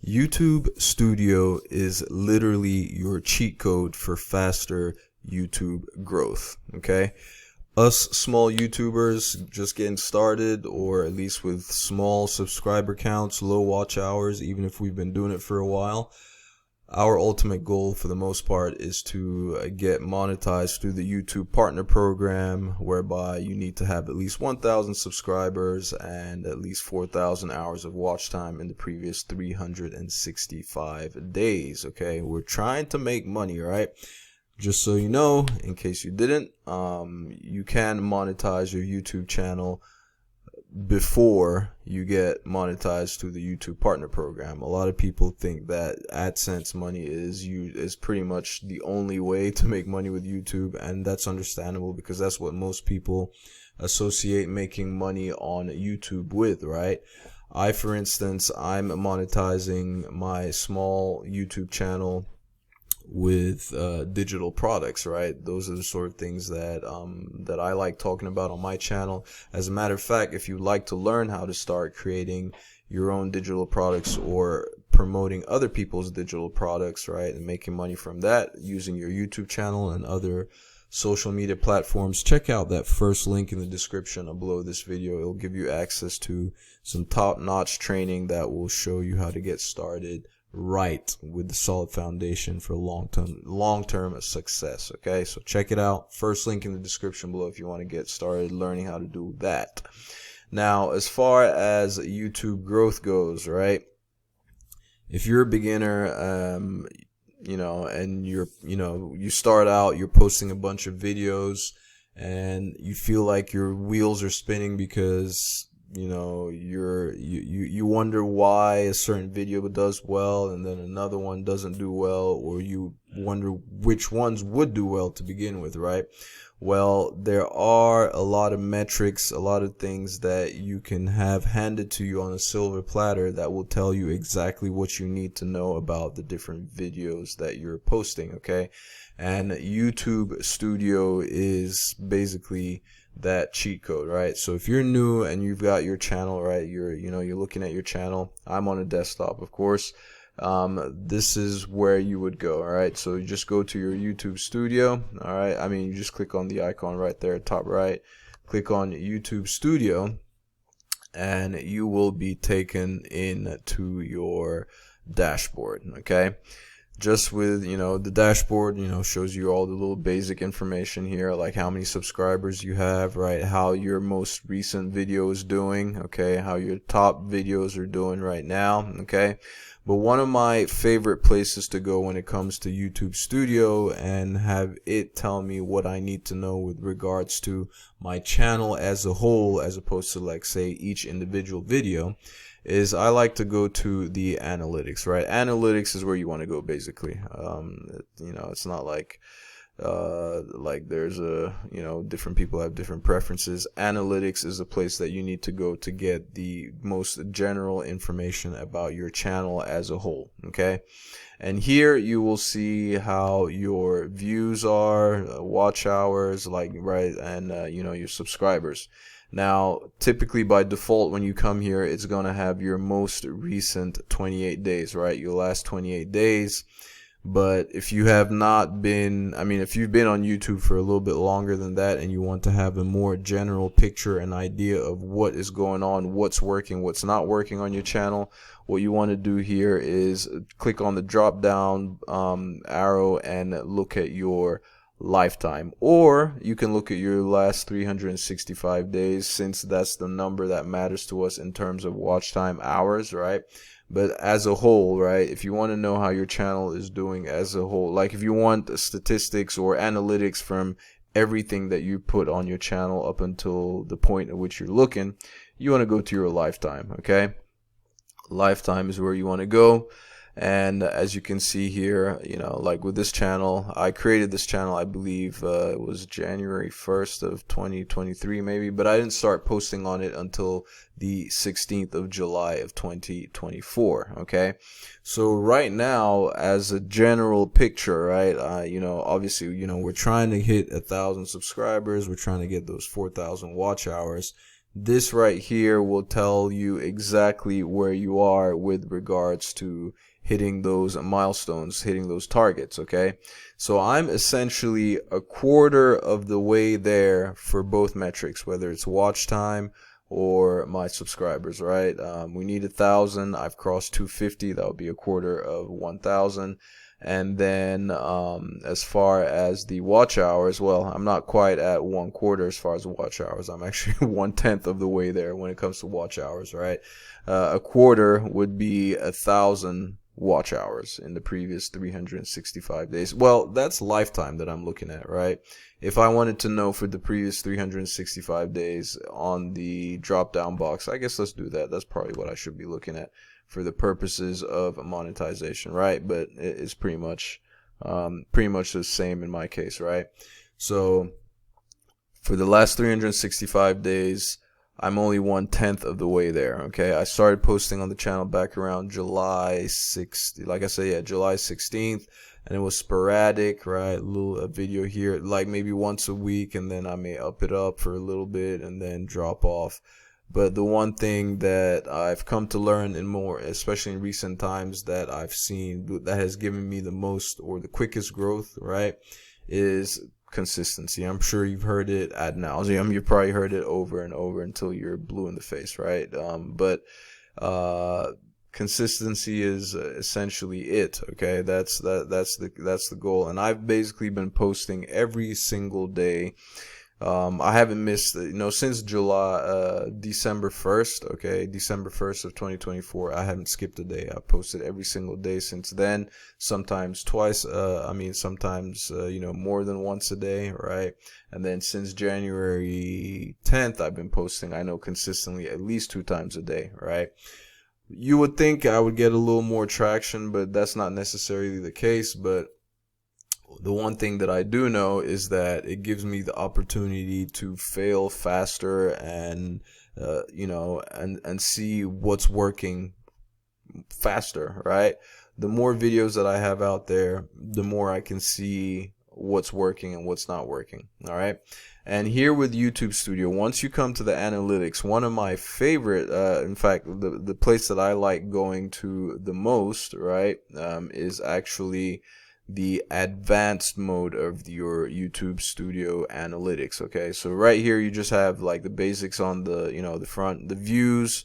YouTube Studio is literally your cheat code for faster YouTube growth, okay? Us small YouTubers just getting started, or at least with small subscriber counts, low watch hours, even if we've been doing it for a while, our ultimate goal for the most part is to get monetized through the YouTube partner program, whereby you need to have at least 1,000 subscribers and at least 4,000 hours of watch time in the previous 365 days. Okay, we're trying to make money, right? Just so you know, in case you didn't, you can monetize your YouTube channel before you get monetized through the YouTube partner program. A lot of people think that AdSense money is pretty much the only way to make money with YouTube, and that's understandable because that's what most people associate making money on YouTube with, right? For instance, I'm monetizing my small YouTube channel with digital products, right? Those are the sort of things that that I like talking about on my channel. As a matter of fact, if you'd like to learn how to start creating your own digital products or promoting other people's digital products, right, and making money from that using your YouTube channel and other social media platforms, check out that first link in the description below this video. It'll give you access to some top-notch training that will show you how to get started right with the solid foundation for long-term success. Okay, so check it out. First link in the description below if you want to get started learning how to do that. Now, as far as YouTube growth goes, right, if you're a beginner, and you start out, you're posting a bunch of videos and you feel like your wheels are spinning because you wonder why a certain video does well and then another one doesn't do well, or you wonder which ones would do well to begin with, right? Well, there are a lot of metrics, a lot of things that you can have handed to you on a silver platter that will tell you exactly what you need to know about the different videos that you're posting, okay? And YouTube Studio is basically that cheat code, right? So if you're new and you've got your channel, right, you're looking at your channel. I'm on a desktop, of course. This is where you would go, all right? So you just go to your YouTube Studio, all right? I mean, you just click on the icon right there, top right, click on YouTube Studio, and you will be taken into your dashboard, okay? Just with, the dashboard, shows you all the little basic information here, like how many subscribers you have, right? How your most recent video is doing, okay? How your top videos are doing right now, okay? But one of my favorite places to go when it comes to YouTube Studio and have it tell me what I need to know with regards to my channel as a whole, as opposed to, like, say, each individual video, is I like to go to the analytics, right? Analytics is where you want to go, basically. It's not like there's different people have different preferences. Analytics is a place that you need to go to get the most general information about your channel as a whole, okay? And here you will see how your views are, watch hours, and your subscribers. Now, typically by default, when you come here, it's going to have your most recent 28 days, right? Your last 28 days. But if you have not been, if you've been on YouTube for a little bit longer than that and you want to have a more general picture and idea of what is going on, what's working, what's not working on your channel, what you want to do here is click on the drop down arrow and look at your lifetime, or you can look at your last 365 days, since that's the number that matters to us in terms of watch time hours, right? But as a whole, right, if you want to know how your channel is doing as a whole, like if you want statistics or analytics from everything that you put on your channel up until the point at which you're looking, you want to go to your lifetime, okay? Lifetime is where you want to go. And as you can see here, like with this channel, I created this channel, I believe it was January 1st of 2023 maybe, but I didn't start posting on it until the 16th of July of 2024, okay? So right now, as a general picture, right, obviously, we're trying to hit 1,000 subscribers, we're trying to get those 4,000 watch hours. This right here will tell you exactly where you are with regards to hitting those milestones, hitting those targets, okay? So I'm essentially a quarter of the way there for both metrics, whether it's watch time or my subscribers, right? We need 1,000. I've crossed 250. That would be a quarter of 1,000. And then as far as the watch hours, well, I'm not quite at 1/4 as far as watch hours. I'm actually 1/10 of the way there when it comes to watch hours, right? A quarter would be 1,000 watch hours in the previous 365 days. Well, that's lifetime that I'm looking at, right? If I wanted to know for the previous 365 days on the drop down box, I guess let's do that. That's probably what I should be looking at for the purposes of monetization, right? But it's pretty much the same in my case, right? So for the last 365 days, I'm only 1/10 of the way there, okay? I started posting on the channel back around July 6th, like I said, yeah, July 16th, and it was sporadic, right? A video here, like maybe once a week, and then I may up it up for a little bit and then drop off. But the one thing that I've come to learn in more, especially in recent times, that I've seen that has given me the most or the quickest growth, right, is consistency. I'm sure you've heard it ad nauseum. You've probably heard it over and over until you're blue in the face, right? But consistency is essentially it. Okay, that's the goal. And I've basically been posting every single day. I haven't missed, since December 1st, okay, December 1st of 2024, I haven't skipped a day. I've posted every single day since then, sometimes twice, sometimes, more than once a day, right? And then since January 10th, I've been posting, I know, consistently at least 2 times a day, right? You would think I would get a little more traction, but that's not necessarily the case. But the one thing that I do know is that it gives me the opportunity to fail faster and, and see what's working faster, right? The more videos that I have out there, the more I can see what's working and what's not working, all right? And here with YouTube Studio, once you come to the analytics, one of my favorite, in fact, the place that I like going to the most, right, is actually the advanced mode of your YouTube Studio analytics. Okay, so right here you just have like the basics on the the front, the views,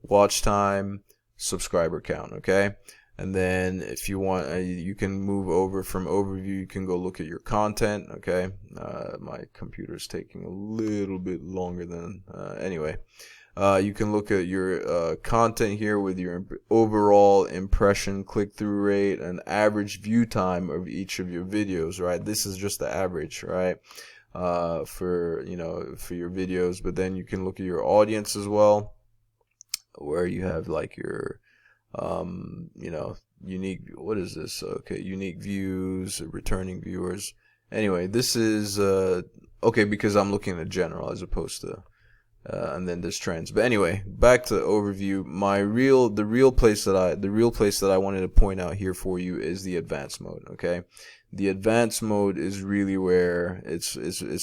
watch time, subscriber count. Okay, and then if you want, you can move over from overview. You can go look at your content. Okay, my computer's taking a little bit longer than anyway. You can look at your content here with your overall impression, click-through rate, and average view time of each of your videos, right? This is just the average, right? For your videos. But then you can look at your audience as well, where you have like your unique, what is this? Okay, unique views, returning viewers. Anyway, this is okay, because I'm looking at general as opposed to and then there's trends. But anyway, back to the overview. The real place that I wanted to point out here for you is the advanced mode. Okay, the advanced mode is really where it's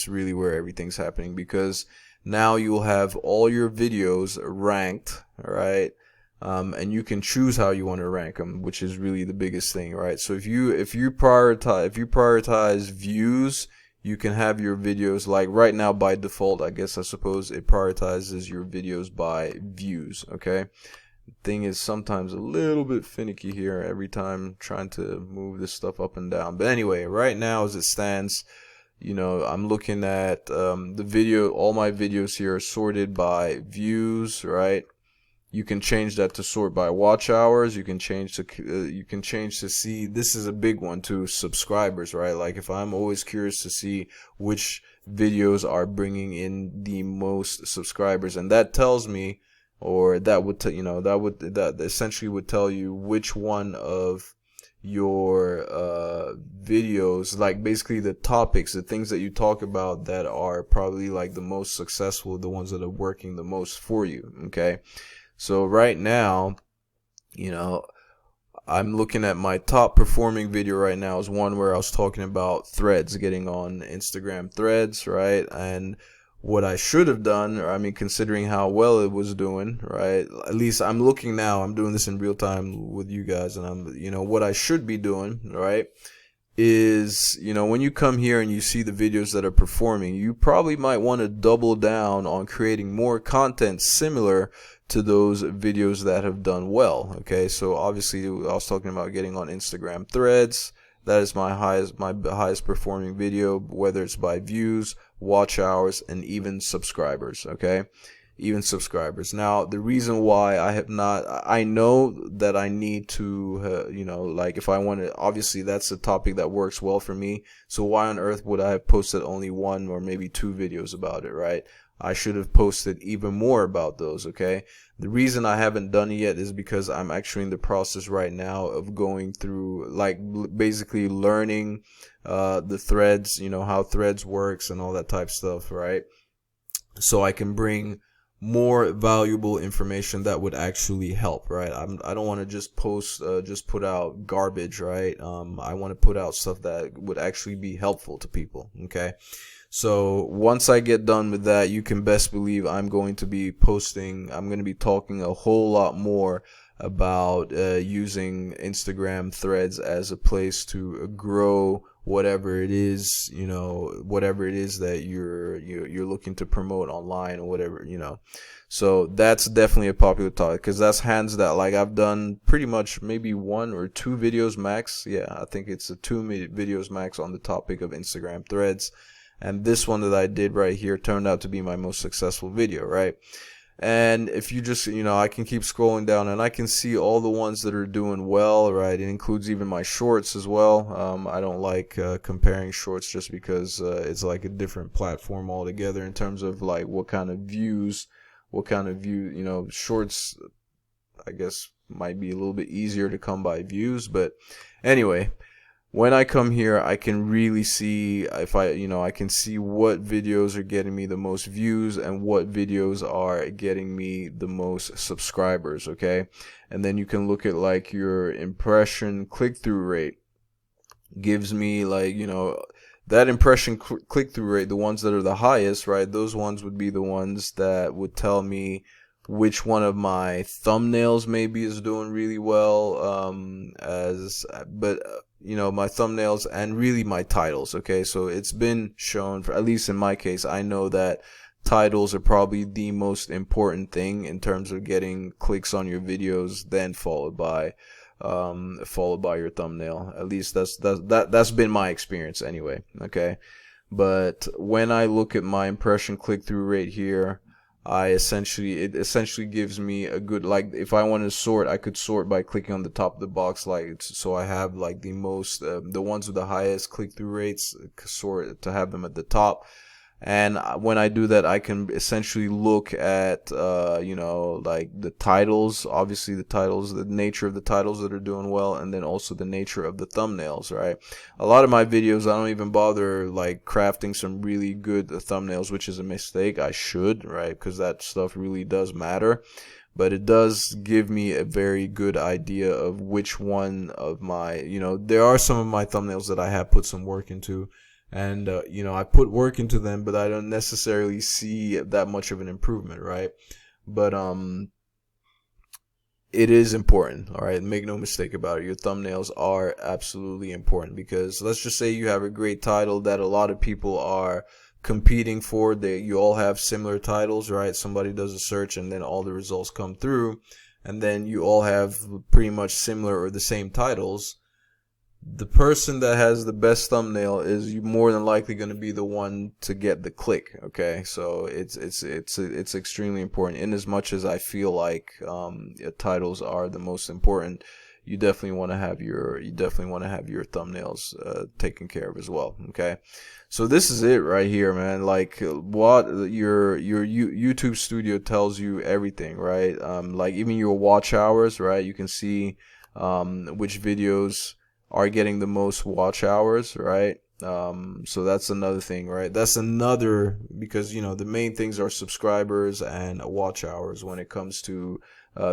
really where everything's happening, because now you'll have all your videos ranked, right? And you can choose how you want to rank them, which is really the biggest thing, right? So if you prioritize views, you can have your videos, like right now by default, I suppose it prioritizes your videos by views, okay? Thing is sometimes a little bit finicky here every time trying to move this stuff up and down. But anyway, right now as it stands, I'm looking at all my videos here are sorted by views, right? You can change that to sort by watch hours. You can change to see, this is a big one too, subscribers, right? Like if I'm always curious to see which videos are bringing in the most subscribers, and that tells me, or that essentially would tell you which one of your videos, like basically the topics, the things that you talk about that are probably like the most successful, the ones that are working the most for you, okay? So right now, I'm looking at my top performing video right now is one where I was talking about threads, getting on Instagram threads, right? And what I should have done, or I mean, considering how well it was doing, right? At least I'm looking now, I'm doing this in real time with you guys, and I'm, what I should be doing, right, is, when you come here and you see the videos that are performing, you probably might want to double down on creating more content similar to those videos that have done well. Okay, so obviously I was talking about getting on Instagram Threads. That is my highest performing video, whether it's by views, watch hours, and even subscribers. Okay, even subscribers. Now, the reason why I have not, I know that I need to, like if I want to, obviously that's a topic that works well for me. So why on earth would I have posted only one or maybe two videos about it, right? I should have posted even more about those, okay? The reason I haven't done it yet is because I'm actually in the process right now of going through, like, basically learning the threads, how threads works and all that type stuff, right? So I can bring more valuable information that would actually help, right? I don't want to just put out garbage, right? I want to put out stuff that would actually be helpful to people, okay? So once I get done with that, you can best believe I'm going to be talking a whole lot more about using Instagram Threads as a place to grow whatever it is, whatever it is that you're looking to promote online or whatever, So that's definitely a popular topic, because that's hands down, like I've done pretty much maybe one or two videos max. Yeah, I think it's two videos max on the topic of Instagram Threads. And this one that I did right here turned out to be my most successful video, right? And if you just, I can keep scrolling down and I can see all the ones that are doing well, right? It includes even my shorts as well. I don't like comparing shorts just because it's like a different platform altogether in terms of like what kind of views, shorts, I guess, might be a little bit easier to come by views. But anyway, when I come here, I can really see I can see what videos are getting me the most views and what videos are getting me the most subscribers, okay? And then you can look at like your impression click-through rate. Gives me like, that impression click-through rate, the ones that are the highest, right? Those ones would be the ones that would tell me which one of my thumbnails maybe is doing really well, my thumbnails and really my titles, okay? So it's been shown, for at least in my case, I know that titles are probably the most important thing in terms of getting clicks on your videos, then followed by your thumbnail. At least that's been my experience anyway, okay? But when I look at my impression click-through rate here, it essentially gives me a good, like, if I want to sort, I could sort by clicking on the top of the box, like, so I have like the most, the ones with the highest click-through rates, sort to have them at the top. And when I do that, I can essentially look at, like the titles, obviously the nature of the titles that are doing well, and then also the nature of the thumbnails, right? A lot of my videos, I don't even bother like crafting some really good thumbnails, which is a mistake. I should, right? Because that stuff really does matter. But it does give me a very good idea of which one of my, there are some of my thumbnails that I have put some work into. And, I put work into them, but I don't necessarily see that much of an improvement, right? But, it is important, all right? Make no mistake about it. Your thumbnails are absolutely important, because let's just say you have a great title that a lot of people are competing for. You all have similar titles, right? Somebody does a search and then all the results come through, and then you all have pretty much similar or the same titles. The person that has the best thumbnail is more than likely going to be the one to get the click, okay? So it's extremely important. In as much as I feel like titles are the most important, you definitely want to have your thumbnails taken care of as well, okay? So this is it right here, man. Like, what your YouTube studio tells you everything, right? Like even your watch hours, right? You can see which videos are getting the most watch hours, right? So that's another thing, right? That's another, because the main things are subscribers and watch hours when it comes to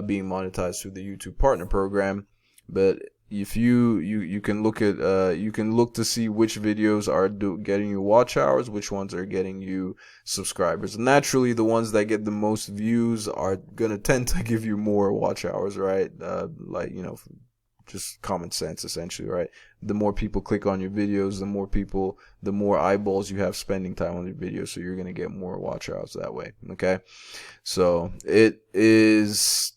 being monetized through the YouTube Partner Program. But if you can look at you can look to see which videos are getting you watch hours, which ones are getting you subscribers. Naturally, the ones that get the most views are gonna tend to give you more watch hours, right? Like, you know, just common sense essentially, right? The more people click on your videos, the more eyeballs you have spending time on your videos, so you're gonna get more watch hours that way. Okay, so it is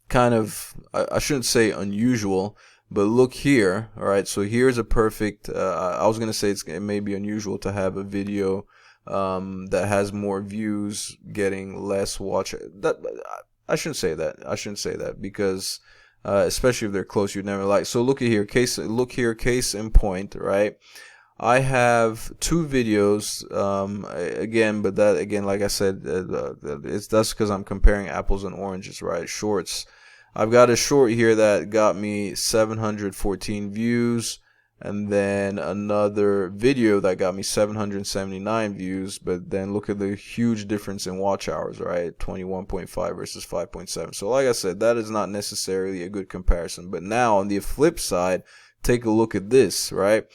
kind of, I shouldn't say unusual, but look here. All right, so here's a perfect I was gonna say it may be unusual to have a video that has more views getting less watch. That I shouldn't say that because especially if they're close, you'd never like. So look at here, case in point, right? I have two videos again, but that again, like I said, that's because I'm comparing apples and oranges, right? Shorts. I've got a short here that got me 714 views, and then another video that got me 779 views. But then look at the huge difference in watch hours, right? 21.5 versus 5.7. So like I said, that is not necessarily a good comparison. But now on the flip side, take a look at this, right?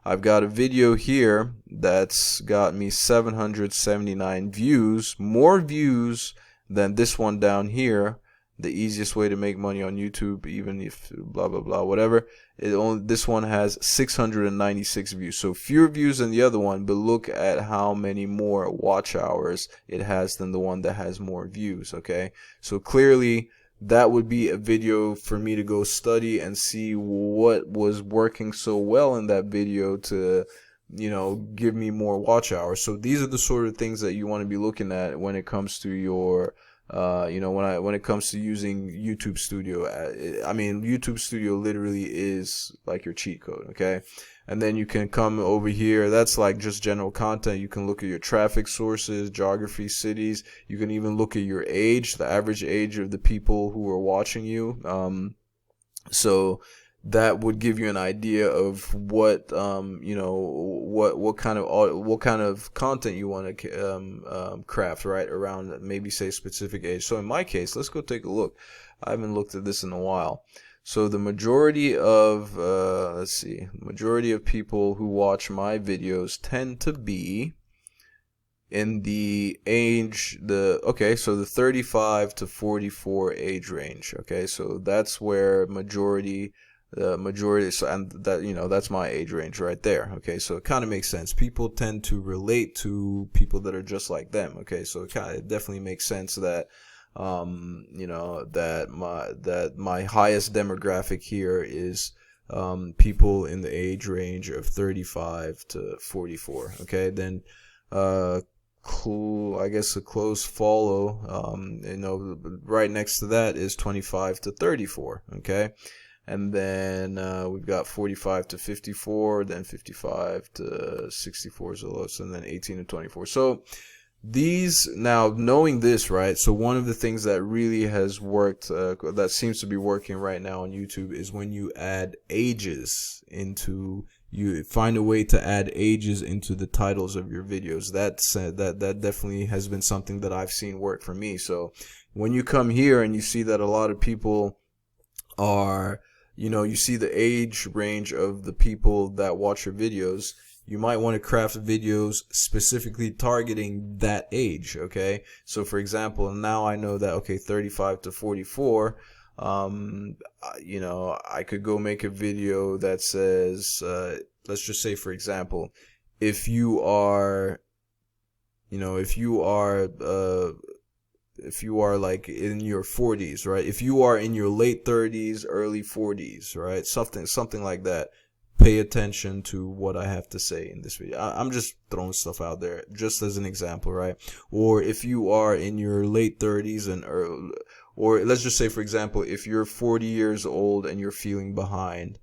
I've got a video here that's got me 779 views, more views than this one down here. The easiest way to make money on YouTube, even if blah blah blah whatever, this one has 696 views, so fewer views than the other one, but look at how many more watch hours it has than the one that has more views. Okay, so clearly that would be a video for me to go study and see what was working so well in that video to, you know, give me more watch hours. So these are the sort of things that you want to be looking at when it comes to your you know, when it comes to using YouTube Studio. I mean, YouTube Studio literally is like your cheat code. Okay, and then you can come over here. That's like just general content. You can look at your traffic sources, geography, cities. You can even look at your age, the average age of the people who are watching you. So that would give you an idea of what you know, what kind of content you want to craft, right, around maybe say specific age. So in my case, let's go take a look. I haven't looked at this in a while. So the majority of majority of people who watch my videos tend to be in the age, so the 35 to 44 age range. Okay, so that's where the majority, so, and that, you know, that's my age range right there. Okay, so it kind of makes sense. People tend to relate to people that are just like them. Okay, so it definitely makes sense that you know, that my highest demographic here is people in the age range of 35 to 44. Okay, then I guess a close follow, you know, right next to that is 25 to 34. Okay, and then we've got 45 to 54, then 55 to 64 is the lowest, and then 18 to 24. So these, now knowing this, right, so one of the things that really has worked, that seems to be working right now on YouTube, is when you add ages into, you find a way to add ages into the titles of your videos. That definitely has been something that I've seen work for me. So when you come here and you see that a lot of people are, you know, you see the age range of the people that watch your videos, you might want to craft videos specifically targeting that age. Okay, so for example, now I know that, okay, 35 to 44, you know, I could go make a video that says, let's just say, for example, if you are, you know, if you are like in your 40s, right? If you are in your late 30s, early 40s, right? Something like that. Pay attention to what I have to say in this video. I'm just throwing stuff out there just as an example, right? Or if you are in your late 30s and early, or let's just say, for example, if you're 40 years old and you're feeling behind,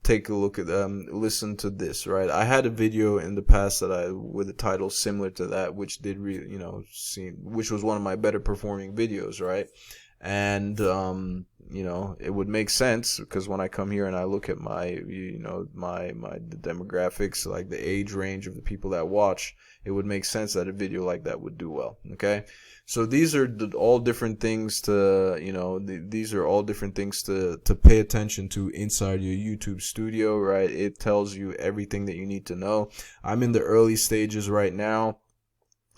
take a look at listen to this, right? I had a video in the past that with a title similar to that, which did really, you know, which was one of my better performing videos, right? And you know, it would make sense because when I come here and I look at my, you know, the demographics, like the age range of the people that watch, it would make sense that a video like that would do well. Okay, so these are all different things to, you know, these are all different things to pay attention to inside your YouTube studio, right? It tells you everything that you need to know. I'm in the early stages right now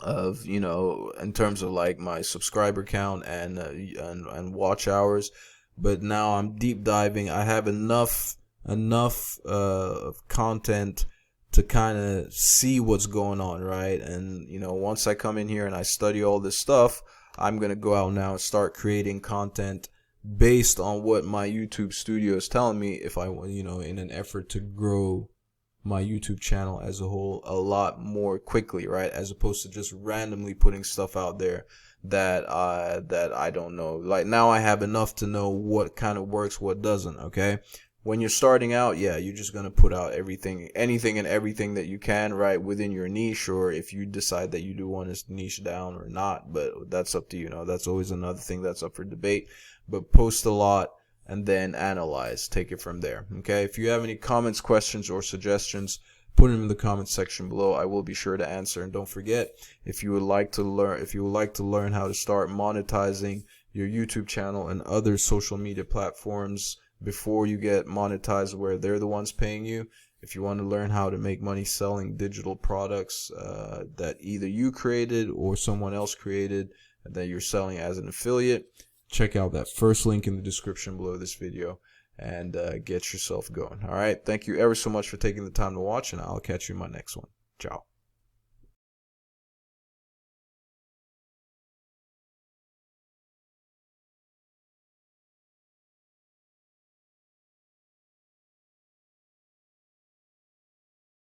of, you know, in terms of like my subscriber count and watch hours, but now I'm deep diving. I have enough content to kind of see what's going on, right? And you know, once I come in here and I study all this stuff, I'm gonna go out now and start creating content based on what my YouTube studio is telling me, if I, you know, in an effort to grow my YouTube channel as a whole a lot more quickly, right? As opposed to just randomly putting stuff out there that I don't know. Like now I have enough to know what kind of works, what doesn't, okay? When you're starting out, yeah, you're just going to put out anything and everything that you can, right, within your niche, or if you decide that you do want to niche down or not, but that's up to you. You know, that's always another thing that's up for debate. But post a lot and then analyze, take it from there. Okay, if you have any comments, questions, or suggestions, put them in the comments section below. I will be sure to answer. And don't forget, if you would like to learn how to start monetizing your YouTube channel and other social media platforms before you get monetized where they're the ones paying you, if you want to learn how to make money selling digital products that either you created or someone else created that you're selling as an affiliate, check out that first link in the description below this video and get yourself going. All right. Thank you ever so much for taking the time to watch, and I'll catch you in my next one. Ciao.